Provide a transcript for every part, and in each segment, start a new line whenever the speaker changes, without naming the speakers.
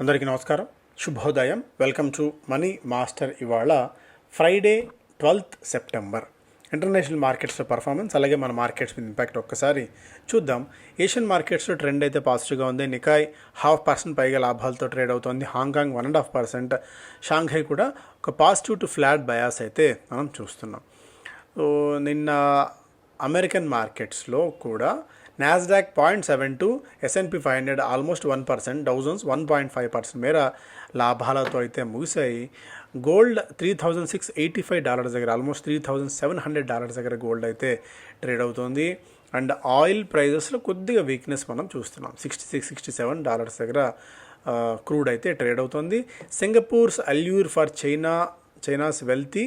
అందరికీ నమస్కారం, శుభోదయం. Welcome to money master. ఇవాళ ఫ్రైడే 12th సెప్టెంబర్ ఇంటర్నేషనల్ మార్కెట్స్లో పర్ఫార్మెన్స్, అలాగే మన మార్కెట్స్ మీద ఇంపాక్ట్ ఒక్కసారి చూద్దాం. ఏషియన్ మార్కెట్స్లో ట్రెండ్ అయితే పాజిటివ్గా ఉంది. నికాయ్ 0.5% పైగా లాభాలతో ట్రేడ్ అవుతోంది. హాంకాంగ్ 1.5%, షాంఘై కూడా ఒక పాజిటివ్ టు ఫ్లాట్ బయాస్ అయితే మనం చూస్తున్నాం. సో నిన్న అమెరికన్ మార్కెట్స్లో కూడా నాస్డాక్ 0.72, S&P 500 ఆల్మోస్ట్ 1%, డౌ జోన్స్ 1.5% మేర లాభాలతో అయితే ముగిశాయి. గోల్డ్ $3,685 దగ్గర, ఆల్మోస్ట్ $3,700 దగ్గర గోల్డ్ అయితే ట్రేడ్ అవుతుంది. అండ్ ఆయిల్ ప్రైజెస్లో కొద్దిగా వీక్నెస్ మనం చూస్తున్నాం. $66-67 దగ్గర క్రూడ్ అయితే ట్రేడ్ అవుతుంది. Singapore's allure for China's wealthy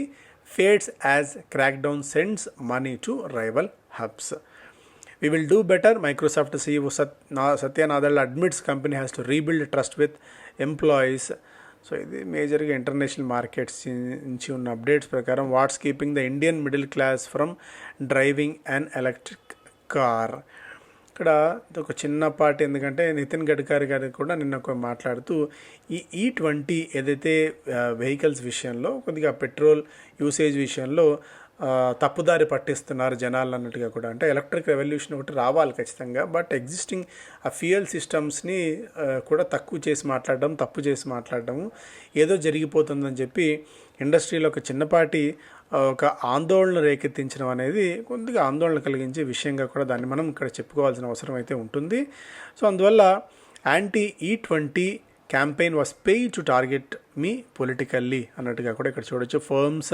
fades as crackdown sends money to rival hubs. We will do better. Microsoft CEO Satya Nadella admits company has to rebuild trust with employees. సో ఇది మేజర్గా international markets నుంచి ఉన్న updates ప్రకారం what's keeping the Indian middle class from driving and electric car. ఇక్కడ ఒక చిన్నపాటి, ఎందుకంటే నితిన్ గడ్కరీ గారు కూడా నిన్న మాట్లాడుతూ ఈ E20 ఏదైతే వెహికల్స్ విషయంలో కొద్దిగా పెట్రోల్ యూసేజ్ విషయంలో తప్పుదారి పట్టిస్తున్నారు జనాలు అన్నట్టుగా కూడా, అంటే ఎలక్ట్రిక్ రెవల్యూషన్ ఒకటి రావాలి ఖచ్చితంగా, బట్ ఎగ్జిస్టింగ్ ఆ ఫ్యూయల్ సిస్టమ్స్ని కూడా తప్పు చేసి మాట్లాడడము ఏదో జరిగిపోతుందని చెప్పి ఇండస్ట్రీలో ఒక చిన్నపాటి ఒక ఆందోళన రేకెత్తించడం అనేది కొద్దిగా ఆందోళన కలిగించే విషయంగా కూడా దాన్ని మనం ఇక్కడ చెప్పుకోవాల్సిన అవసరం అయితే ఉంటుంది. సో అందువల్ల anti E20 campaign was paid to target me politically అన్నట్టుగా కూడా ఇక్కడ చూడొచ్చు. Firms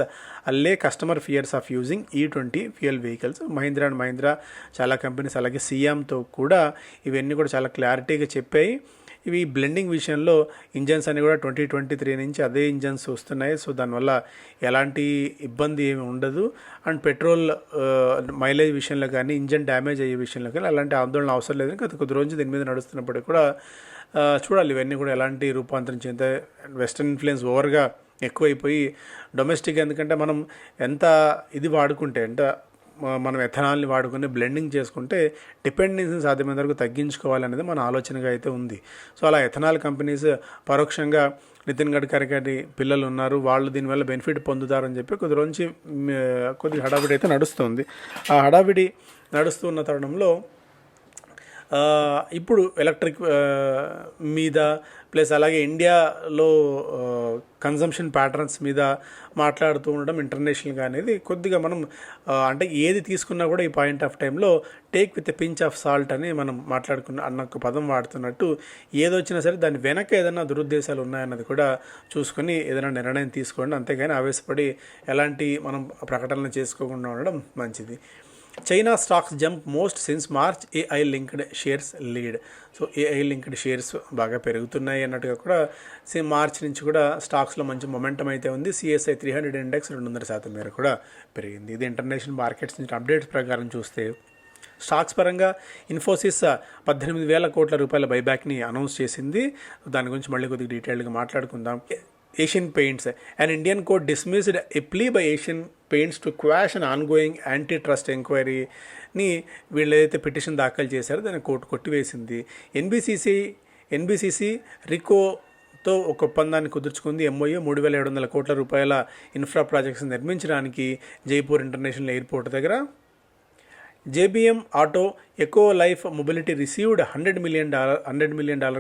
Alle customer fears of using E20 fuel vehicles. Mahindra and Mahindra చాలా కంపెనీస్, అలాగే సియామ్తో కూడా ఇవన్నీ కూడా చాలా క్లారిటీగా చెప్పాయి. ఇవి బ్లెండింగ్ విషయంలో ఇంజన్స్ అన్ని కూడా 2023 నుంచి అదే ఇంజన్స్ వస్తున్నాయి. సో దానివల్ల ఎలాంటి ఇబ్బంది ఏమి ఉండదు. అండ్ పెట్రోల్ మైలేజ్ విషయంలో కానీ, ఇంజన్ డ్యామేజ్ అయ్యే విషయంలో కానీ అలాంటి ఆందోళన అవసరం లేదు. గత కొద్ది రోజు దీని మీద నడుస్తున్నప్పటికీ కూడా చూడాలి ఇవన్నీ కూడా ఎలాంటి రూపాంతరం చెందే. వెస్టర్న్ ఇన్ఫ్లుయెన్స్ ఓవర్గా ఎక్కువైపోయి డొమెస్టిక్, ఎందుకంటే మనం ఎంత ఇది వాడుకుంటే, అంటే మనం ఎథనాల్ని వాడుకుని బ్లెండింగ్ చేసుకుంటే డిపెండెన్సీని సాధ్యమైన వరకు తగ్గించుకోవాలనేది మన ఆలోచనగా అయితే ఉంది. సో అలా ఎథనాల్ కంపెనీస్ పరోక్షంగా నితిన్ గడ్కరీ గారి పిల్లలు ఉన్నారు, వాళ్ళు దీనివల్ల బెనిఫిట్ పొందుతారని చెప్పి కొద్ది రోజు కొద్దిగా హడావిడి అయితే నడుస్తుంది. ఆ హడావిడి నడుస్తున్న తరుణంలో ఇప్పుడు ఎలక్ట్రిక్ మీద ప్లస్ అలాగే ఇండియాలో కన్జంప్షన్ ప్యాటర్న్స్ మీద మాట్లాడుతూ ఉండడం ఇంటర్నేషనల్గా అనేది కొద్దిగా మనం అంటే ఏది తీసుకున్నా కూడా ఈ పాయింట్ ఆఫ్ టైంలో take with a pinch of salt అని మనం అన్న ఒక పదం వాడుతున్నట్టు, ఏదొచ్చినా సరే దాని వెనక ఏదైనా దురుద్దేశాలు ఉన్నాయన్నది కూడా చూసుకొని ఏదైనా నిర్ణయం తీసుకోండి. అంతేగాని ఆవేశపడి ఎలాంటి మనం ప్రకటనలు చేసుకోకుండా ఉండడం మంచిది. China stocks jump most since March, AI linked shares lead. So AI linked shares బాగా పెరుగుతున్నాయి అన్నట్టుగా కూడా మార్చ్ నుంచి కూడా స్టాక్స్లో మంచి మొమెంటం అయితే ఉంది. CSI 300 ఇండెక్స్ 200% మేర కూడా పెరిగింది. ఇది ఇంటర్నేషనల్ మార్కెట్స్ నుంచి అప్డేట్స్ ప్రకారం చూస్తే స్టాక్స్ పరంగా ఇన్ఫోసిస్ 18,000 కోట్ల రూపాయల బైబ్యాక్ని అనౌన్స్ చేసింది. దాని గురించి మళ్ళీ కొద్దిగా డీటెయిల్గా మాట్లాడుకుందాం. Asian Paints, an Indian court dismissed a plea by Asian Paints to quash an ongoing antitrust inquiryని వీళ్ళు ఏదైతే పిటిషన్ దాఖలు చేశారో దాన్ని కోర్టు కొట్టివేసింది. NBCC రికోతో ఒక ఒప్పందాన్ని కుదుర్చుకుంది. MOU 3,700 కోట్ల రూపాయల ఇన్ఫ్రా ప్రాజెక్ట్స్ నిర్మించడానికి జైపూర్ ఇంటర్నేషనల్ ఎయిర్పోర్ట్ దగ్గర. JBM Auto Eco Life Mobility received $100 million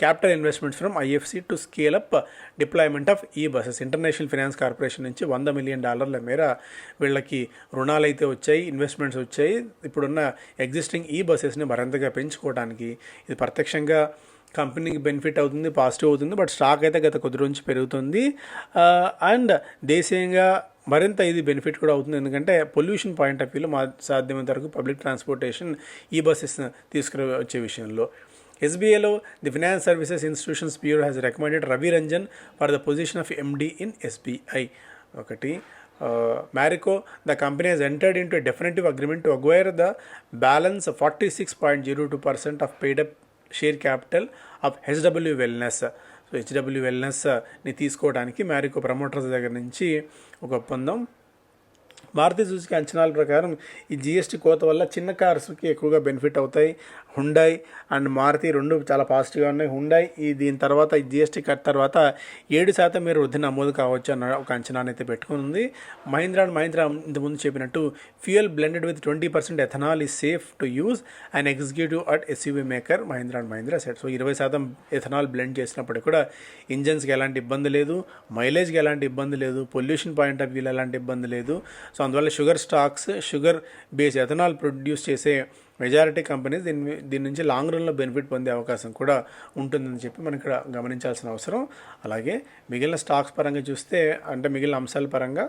capital investments from IFC to scale up deployment of e-buses. International finance corporation నుంచి $100 million మేర వీళ్ళకి రుణాలు అయితే వచ్చాయి, ఇన్వెస్ట్మెంట్స్ వచ్చాయి. ఇప్పుడున్న ఎగ్జిస్టింగ్ ఈ-బసెస్ని మరింతగా పెంచుకోవడానికి ఇది ప్రత్యక్షంగా కంపెనీకి బెనిఫిట్ అవుతుంది, పాజిటివ్ అవుతుంది. బట్ స్టాక్ అయితే గత కొద్ది రోజు పెరుగుతుంది. అండ్ దేశీయంగా మరింత ఇది బెనిఫిట్ కూడా అవుతుంది, ఎందుకంటే పొల్యూషన్ పాయింట్ ఆఫ్ వ్యూలో సాధ్యమైనంత వరకు పబ్లిక్ ట్రాన్స్పోర్టేషన్ ఈ-బసెస్ తీసుకువచ్చే విషయంలో. SBIలో the finance services institutions bureau has recommended Ravi Ranjan for the position of MD in SBI. ఒకటి Marico, the company has entered into a definitive agreement to acquire the balance of 46.02% of paid up share capital of HW wellness. So HW వెల్నెస్ని తీసుకోవడానికి Marico promoters దగ్గర నుంచి ఒక ఒప్పందం Maruti Suzuki అంచనాల ప్రకారం ఈ GST కోత వల్ల చిన్న కార్స్కి ఎక్కువగా బెనిఫిట్ అవుతాయి. హుండాయ్ అండ్ మారుతి రెండు చాలా పాజిటివ్గా ఉన్నాయి. హుండాయ్ దీని తర్వాత ఈ జీఎస్టీ కట్ తర్వాత 7% మీరు వృద్ధి నమోదు కావచ్చు అన్న ఒక అంచనాన్ని అయితే పెట్టుకుంది. మహీంద్రా అండ్ మహీంద్రా ఇంతకుముందు చెప్పినట్టు fuel blended with 20% ethanol is safe to use and executive at SUV maker Mahindra and Mahindra set. So 20% ethanol blend చేసినప్పుడు కూడా ఇంజన్స్కి ఎలాంటి ఇబ్బంది లేదు, మైలేజ్కి ఎలాంటి ఇబ్బంది లేదు, పొల్యూషన్ పాయింట్ ఆఫ్ వ్యూలో ఎలాంటి ఇబ్బంది లేదు. సో అందువల్ల షుగర్ బేస్ ఎథనాల్ ప్రొడ్యూస్ చేసే మెజారిటీ కంపెనీస్ దీని నుంచి లాంగ్ రన్లో బెనిఫిట్ పొందే అవకాశం కూడా ఉంటుందని చెప్పి మనం ఇక్కడ గమనించాల్సిన అవసరం. అలాగే మిగిలిన స్టాక్స్ పరంగా చూస్తే అంటే మిగిలిన అంశాల పరంగా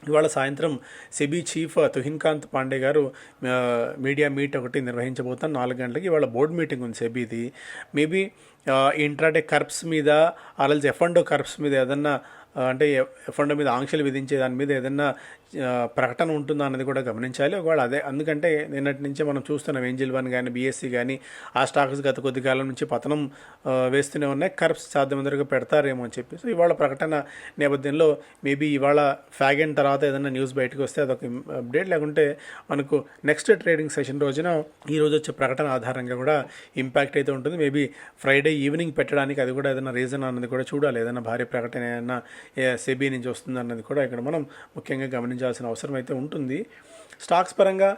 ఇవాళ సాయంత్రం సెబీ చీఫ్ తుహిన్కాంత్ పాండే గారు మీడియా మీట్ ఒకటి నిర్వహించబోతాను 4 గంటలకి. ఇవాళ బోర్డు మీటింగ్ ఉంది సెబీది. మేబీ ఇంట్రాడే కర్ప్స్ మీద ఆర్ఎల్స్ ఎఫ్ఎండో కర్ప్స్ మీద ఏదన్నా అంటే ఎఫ్ఎండో మీద ఆంక్షలు విధించే దాని మీద ఏదన్నా ప్రకటన ఉంటుందా అన్నది కూడా గమనించాలి. ఒకవేళ అదే అందుకంటే నిన్నటి నుంచే మనం చూస్తున్నాం ఏంజిల్ వన్ కానీ బీఎస్సీ కానీ ఆ స్టాక్స్ గత కొద్ది కాలం నుంచి పతనం వేస్తూనే ఉన్నాయి. కర్ప్స్ సాధ్యమంతగా పెడతారేమో అని చెప్పి. సో ఇవాళ ప్రకటన నేపథ్యంలో మేబీ ఇవాళ ఫ్యాగన్ తర్వాత ఏదైనా న్యూస్ బయటకు వస్తే అదొక అప్డేట్, లేకుంటే మనకు నెక్స్ట్ ట్రేడింగ్ సెషన్ రోజున ఈరోజు వచ్చే ప్రకటన ఆధారంగా కూడా ఇంపాక్ట్ అయితే ఉంటుంది. మేబీ ఫ్రైడే ఈవినింగ్ పెట్టడానికి అది కూడా ఏదైనా రీజన్ అన్నది కూడా చూడాలి. ఏదైనా భారీ ప్రకటన ఏదైనా సెబీ నుంచి వస్తుంది అన్నది కూడా ఇక్కడ మనం ముఖ్యంగా గమనించాల్సిన అవసరం అయితే ఉంటుంది. స్టాక్స్ పరంగా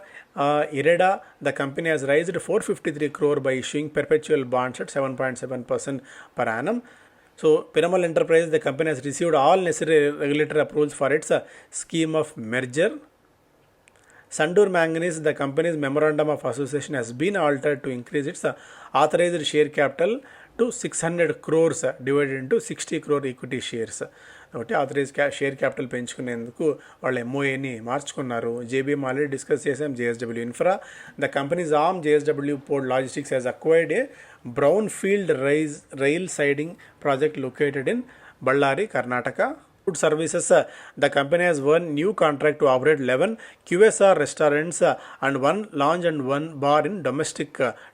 ఇరెడా the company has raised 453 crore by issuing perpetual bonds at 7.7% per annum. So Piramal Enterprise, the company has received all necessary regulatory approvals for its scheme of merger. Sandur Manganese, the company's memorandum of association has been altered to increase its authorized share capital to 600 crores divided into 60 crore equity shares. కాబట్టి authorise share capital పెంచుకునేందుకు వాళ్ళు ఎంఓఏని మార్చుకున్నారు. JBM already discuss చేసాం. JSW infra, the company's arm JSW port logistics has acquired a brownfield rail siding project located in Ballari, Karnataka. Food services, the company has won new contract to operate 11 QSR restaurants and 1 lounge and 1 bar in domestic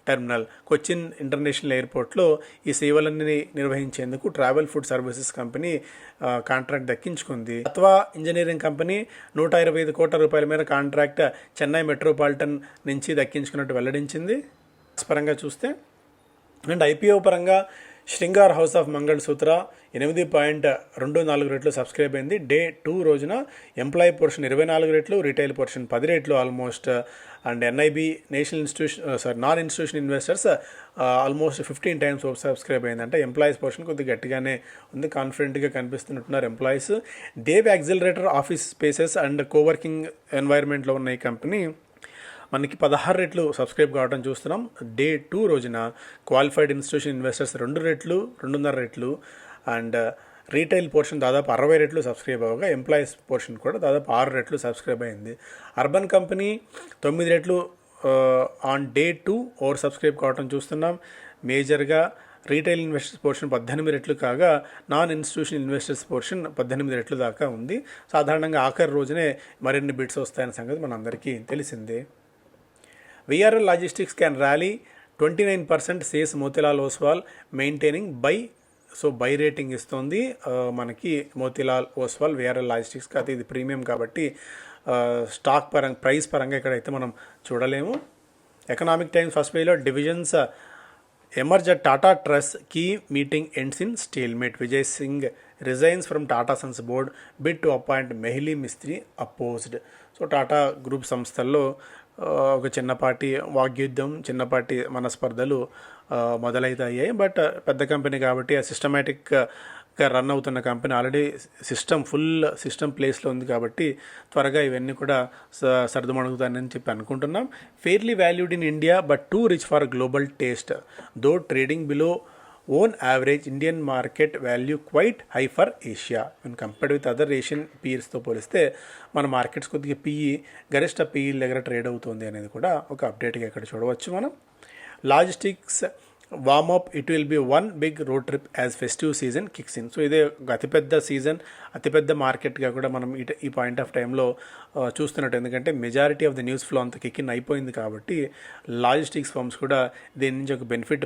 terminal. Cochin international ఎయిర్పోర్ట్లో ఈ సేవలన్నీ నిర్వహించేందుకు travel food services company contract దక్కించుకుంది. Tattva engineering company 125 కోట్ల రూపాయల మేర contract Chennai metropolitan నుంచి దక్కించుకున్నట్టు వెల్లడించింది. పరంగా చూస్తే అండ్ ఐపీఓ పరంగా శృంగార్ హౌస్ ఆఫ్ మంగళ సూత్ర 8.24 రెట్లు సబ్స్క్రైబ్ అయింది. డే 2 రోజున ఎంప్లాయీ పోర్షన్ 24 రెట్లు, రిటైల్ పోర్షన్ 10 రెట్లు almost. And NIB non institution investors almost 15 times subscribe అయింది. అంటే ఎంప్లాయీస్ పోర్షన్ కొద్దిగా గట్టిగానే ఉంది, కాన్ఫిడెంట్గా కనిపిస్తున్నట్టున్నారు employees. Dev accelerator office spaces and coworking ఎన్వైర్న్మెంట్లో ఉన్న ఈ కంపెనీ మనకి 16 రెట్లు సబ్స్క్రైబ్ కావడం చూస్తున్నాం. డే 2 రోజున క్వాలిఫైడ్ ఇన్స్టిట్యూషన్ ఇన్వెస్టర్స్ 2 రెట్లు, 2.5 రెట్లు అండ్ రీటైల్ పోర్షన్ దాదాపు 60 రెట్లు సబ్స్క్రైబ్ అవ్వగా ఎంప్లాయీస్ పోర్షన్ కూడా దాదాపు 6 రెట్లు సబ్స్క్రైబ్ అయింది. అర్బన్ కంపెనీ 9 రెట్లు ఆన్ డే 2 ఓవర్ సబ్స్క్రైబ్ కావడం చూస్తున్నాం. మేజర్గా రీటైల్ ఇన్వెస్టర్స్ పోర్షన్ 18 రెట్లు కాగా నాన్ ఇన్స్టిట్యూషన్ ఇన్వెస్టర్స్ పోర్షన్ 18 రెట్లు దాకా ఉంది. సాధారణంగా ఆఖరి రోజునే మరిన్ని బిడ్స్ వస్తాయన్న సంగతి మనందరికీ తెలిసిందే. VRL Logistics can rally 29% says Motilal Oswal, maintaining buy rating ఇస్తుంది మనకి మోతిలాల్ ఓస్వాల్ VRL లాజిస్టిక్స్. అయితే ఇది ప్రీమియం కాబట్టి స్టాక్ పరంగా ప్రైస్ పరంగా ఇక్కడైతే మనం చూడలేము. ఎకనామిక్ టైమ్స్ ఫస్ట్ పేజ్లో divisions emerge at Tata trust key meeting ends in stalemate. Vijay Singh resigns from Tata sons board, bid to appoint Mehli Mistry opposed. So Tata group సంస్థల్లో ఒక చిన్నపాటి వాగ్యుద్ధం, చిన్నపాటి మనస్పర్ధలు మొదలైతాయి. బట్ పెద్ద కంపెనీ కాబట్టి ఆ సిస్టమేటిక్గా రన్ అవుతున్న కంపెనీ ఆల్రెడీ ఫుల్ సిస్టమ్ ప్లేస్లో ఉంది కాబట్టి త్వరగా ఇవన్నీ కూడా సర్దుమణుగుతాయని చెప్పి అనుకుంటున్నాం. Fairly valued in India but too rich for global taste, though trading below own average Indian market value quite high for Asia. When compared with other Asian పీర్స్తో పోలిస్తే మన మార్కెట్స్ కొద్దిగా గరిష్ట పీఈ దగ్గర ట్రేడ్ అవుతుంది అనేది కూడా ఒక అప్డేట్గా ఇక్కడ చూడవచ్చు మనం. Logistics warmup, it will be one big road trip as festive season kicks in. So ఇదే అతిపెద్ద సీజన్, అతిపెద్ద మార్కెట్గా కూడా మనం ఈ పాయింట్ ఆఫ్ టైంలో చూస్తున్నట్టు. ఎందుకంటే majority of the news flow అంత కిక్కిన్ అయిపోయింది కాబట్టి లాజిస్టిక్స్ ఫర్మ్స్ కూడా దీని నుంచి ఒక బెనిఫిట్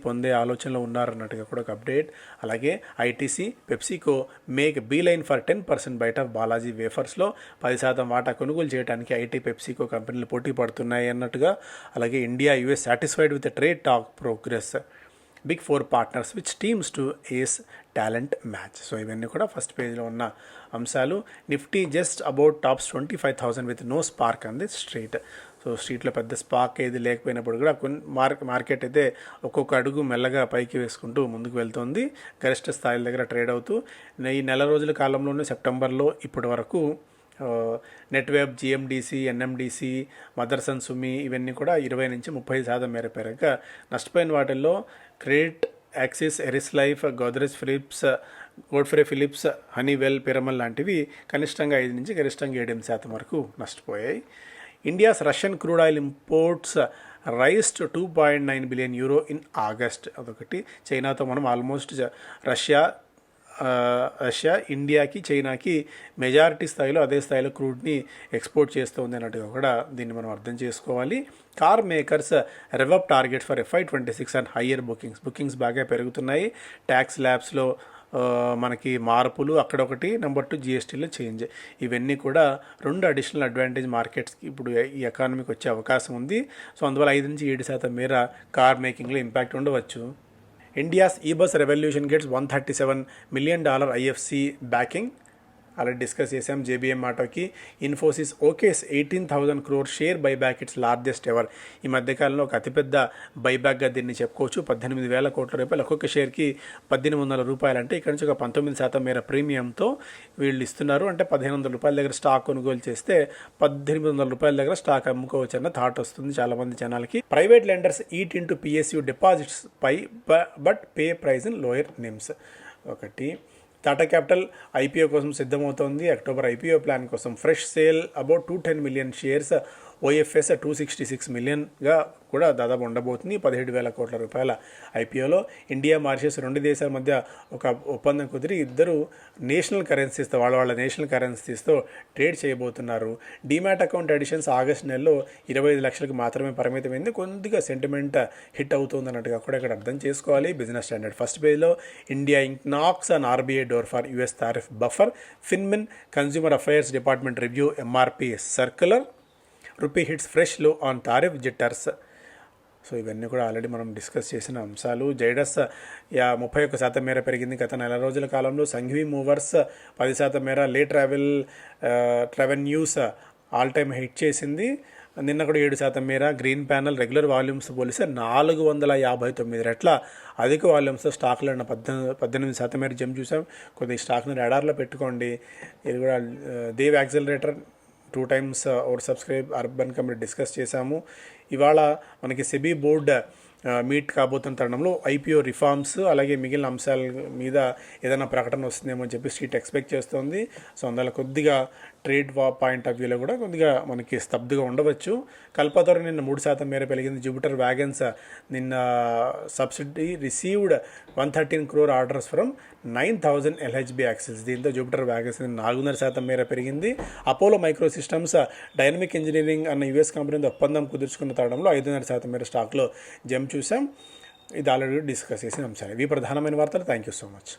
పొందే ఆలోచనలో ఉన్నారన్నట్టుగా కూడా ఒక అప్డేట్. అలాగే ITC, PepsiCo make beeline for 10% బయట బాలాజీ వేఫర్స్లో 10% వాటా కొనుగోలు చేయడానికి ఐటీ, పెప్సికో కంపెనీలు పోటీ పడుతున్నాయి అన్నట్టుగా. అలాగే India US satisfied with trade talk progress, big 4 partners which teams to ace talent match. So ఇవన్నీ కూడా ఫస్ట్ పేజ్లో ఉన్న అంశాలు. Nifty just about tops 25,000 with no spark on the street. So స్ట్రీట్లో పెద్ద స్పార్క్ ఏది లేకపోయినప్పుడు కూడా మార్కెట్ అయితే ఒక్కొక్క అడుగు మెల్లగా పైకి వేసుకుంటూ ముందుకు వెళ్తుంది, గరిష్ట స్థాయిల దగ్గర ట్రేడ్ అవుతూ. ఈ నెల రోజుల కాలంలోనే సెప్టెంబర్లో ఇప్పటి వరకు నెట్వెబ్, జిఎండిసి, ఎన్ఎండిసి, మదర్సన్ సుమి ఇవన్నీ కూడా 20 నుంచి 30% మేర పెరగగా నష్టపోయిన వాటిల్లో credit, Axis, Eris life, Godfrey Phillips, Honeywell, Piramal లాంటివి కనిష్టంగా 5 నుంచి గరిష్టంగా 7% వరకు నష్టపోయాయి. India's Russian crude oil imports rise to 2.9 billion euro in August. అదొకటి. చైనాతో మనం ఆల్మోస్ట్ రష్యా, ఇండియాకి, చైనాకి మెజారిటీ స్థాయిలో అదే స్థాయిలో క్రూడ్ని ఎక్స్పోర్ట్ చేస్తుంది అన్నట్టుగా కూడా దీన్ని మనం అర్థం చేసుకోవాలి. Car makers rev up targets for FY26 and higher bookings బాగా పెరుగుతున్నాయి. ట్యాక్స్ ల్యాబ్స్లో మనకి మార్పులు, అక్కడొకటి. Number 2 జిఎస్టీలో change. ఇవన్నీ కూడా 2 అడిషనల్ అడ్వాంటేజ్ మార్కెట్స్కి ఇప్పుడు ఈ ఎకానమీకి వచ్చే అవకాశం ఉంది. సో అందువల్ల 5 నుంచి 7% మేర కార్ మేకింగ్లో ఇంపాక్ట్ ఉండవచ్చు. India's e-bus revolution gets $137 million IFC backing. Already discuss చేసాం. జేబీఎం ఆటోకి Infosys OKs 18,000 crore share buyback, it's largest ever. ఈ మధ్యకాలంలో ఒక అతిపెద్ద బైబ్యాక్గా దీన్ని చెప్పుకోవచ్చు. 18,000 కోట్ల రూపాయలు, ఒక్కొక్క షేర్కి 1,800 రూపాయలు. అంటే ఇక్కడ నుంచి ఒక 19% మేర ప్రీమియంతో వీళ్ళు ఇస్తున్నారు. అంటే 1,500 రూపాయల దగ్గర స్టాక్ కొనుగోలు చేస్తే 1,800 రూపాయల దగ్గర స్టాక్ అమ్ముకోవచ్చు అన్న థాట్ వస్తుంది చాలామంది జనాలకి. Private lenders eat into PSU deposits but pay price in lower NIMs. ఒకటి. టాటా క్యాపిటల్ IPO కోసం సిద్ధమవుతోంది. అక్టోబర్ IPO ప్లాన్ కోసం fresh sale about 210 million shares, OFS 266 million కూడా దాదాపు ఉండబోతుంది. 17,000 కోట్ల రూపాయల IPOలో. ఇండియా, మారిషస్ 2 దేశాల మధ్య ఒక ఒప్పందం కుదిరి ఇద్దరు నేషనల్ కరెన్సీస్తో, వాళ్ళ నేషనల్ కరెన్సీస్తో ట్రేడ్ చేయబోతున్నారు. డీమ్యాట్ అకౌంట్ అడిషన్స్ ఆగస్టు నెలలో 25 లక్షలకు మాత్రమే పరిమితమైంది. కొద్దిగా సెంటిమెంట్ హిట్ అవుతుంది అన్నట్టుగా కూడా ఇక్కడ అర్థం చేసుకోవాలి. బిజినెస్ స్టాండర్డ్ ఫస్ట్ పేజ్లో India Inc knocks on RBI door for US tariff buffer, finmin consumer affairs department review MRP circular, rupee hits fresh low on tariff jitters. So ఇవన్నీ కూడా ఆల్రెడీ మనం డిస్కస్ చేసిన అంశాలు. జైడస్ 31% మేర పెరిగింది గత నెల రోజుల కాలంలో. సంఘవి మూవర్స్ 10% మేర. లే ట్రావెన్యూస్ ఆల్ టైమ్ హిట్ చేసింది. నిన్న కూడా 7% మేర. గ్రీన్ ప్యానల్ రెగ్యులర్ వాల్యూమ్స్ పోలిస్తే 459 రెట్ల అధిక వాల్యూమ్స్తో స్టాక్లో 18% మేర జంప్ చూసాం. కొద్దిగా స్టాక్ని రాడార్లో పెట్టుకోండి. ఇది కూడా Dev accelerator 2 times over subscribe urban company discuss చేశాము. ఇవాళ మనకి సెబీ బోర్డ్ మీట్ కాబోతున్న తరుణంలో IPO రిఫార్మ్స్ అలాగే మిగిలిన అంశాల మీద ఏదైనా ప్రకటన వస్తుందేమో అని చెప్పి స్ట్రీట్ ఎక్స్పెక్ట్ చేస్తుంది. సో అందువల్ల కొద్దిగా ట్రేడ్ పాయింట్ ఆఫ్ వ్యూలో కూడా కొద్దిగా మనకి స్తబ్దుగా ఉండవచ్చు. కల్పతరు నిన్న 3% మేర పెరిగింది. జూపిటర్ వ్యాగన్స్ నిన్న subsidy received 113 crore orders from 9,000 LHB axis. దీంతో జూపిటర్ వ్యాగన్స్ 4.5% మేర పెరిగింది. Apollo micro systems dynamic engineering అన్న US కంపెనీతో ఒప్పందం కుదుర్చుకున్న తరుణంలో 5.5% మేర స్టాక్లో జంప్ చూసాం. ఇది ఆల్రెడీ డిస్కస్ చేసిన అంశాలు. ఇవి ప్రధానమైన వార్తలు. Thank you so much.